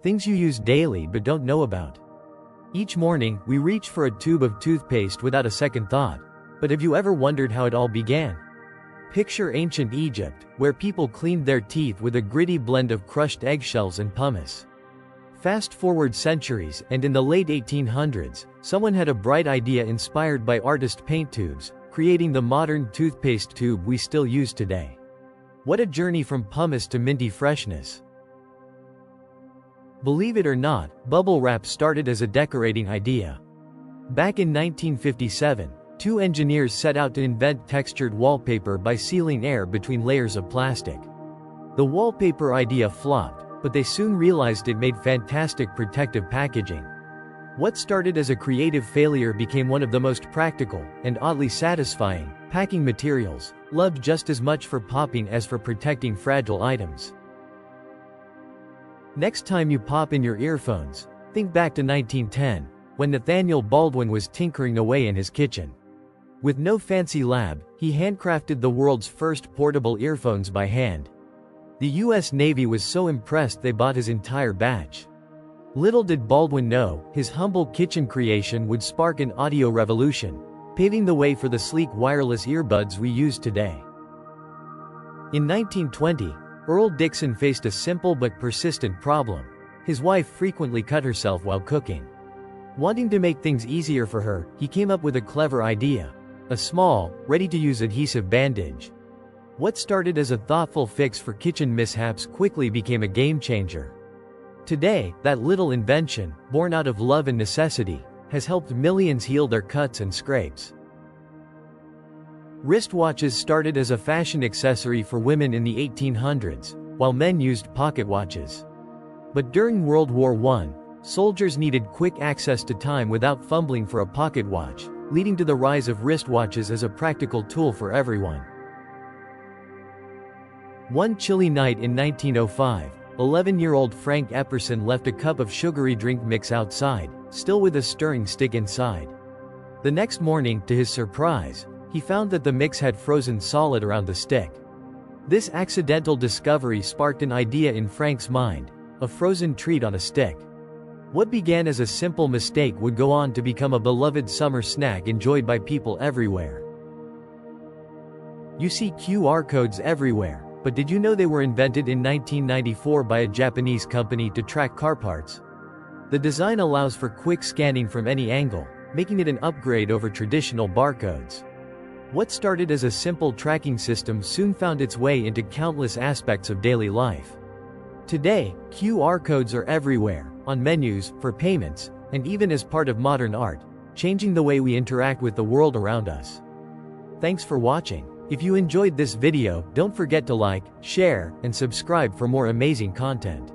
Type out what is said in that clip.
Things you use daily but don't know about. Each morning, we reach for a tube of toothpaste without a second thought. But have you ever wondered how it all began? Picture ancient Egypt, where people cleaned their teeth with a gritty blend of crushed eggshells and pumice. Fast forward centuries, and in the late 1800s, someone had a bright idea inspired by artist paint tubes, creating the modern toothpaste tube we still use today. What a journey from pumice to minty freshness. Believe it or not, bubble wrap started as a decorating idea. Back in 1957, two engineers set out to invent textured wallpaper by sealing air between layers of plastic. The wallpaper idea flopped, but they soon realized it made fantastic protective packaging. What started as a creative failure became one of the most practical, and oddly satisfying, packing materials, loved just as much for popping as for protecting fragile items. Next time you pop in your earphones, think back to 1910, when Nathaniel Baldwin was tinkering away in his kitchen. With no fancy lab, he handcrafted the world's first portable earphones by hand. The US Navy was so impressed they bought his entire batch. Little did Baldwin know, his humble kitchen creation would spark an audio revolution, paving the way for the sleek wireless earbuds we use today. In 1920, Earl Dixon faced a simple but persistent problem. His wife frequently cut herself while cooking. Wanting to make things easier for her, he came up with a clever idea: a small, ready-to-use adhesive bandage. What started as a thoughtful fix for kitchen mishaps quickly became a game-changer. Today, that little invention, born out of love and necessity, has helped millions heal their cuts and scrapes. Wristwatches started as a fashion accessory for women in the 1800s, while men used pocket watches. But during World War I, soldiers needed quick access to time without fumbling for a pocket watch, leading to the rise of wristwatches as a practical tool for everyone. One chilly night in 1905, 11-year-old Frank Epperson left a cup of sugary drink mix outside, still with a stirring stick inside. The next morning, to his surprise, he found that the mix had frozen solid around the stick. This accidental discovery sparked an idea in Frank's mind: a frozen treat on a stick. What began as a simple mistake would go on to become a beloved summer snack enjoyed by people everywhere. You see QR codes everywhere, but did you know they were invented in 1994 by a Japanese company to track car parts? The design allows for quick scanning from any angle, making it an upgrade over traditional barcodes. What started as a simple tracking system soon found its way into countless aspects of daily life. Today, QR codes are everywhere, on menus, for payments, and even as part of modern art, changing the way we interact with the world around us. Thanks for watching. If you enjoyed this video, don't forget to like, share, and subscribe for more amazing content.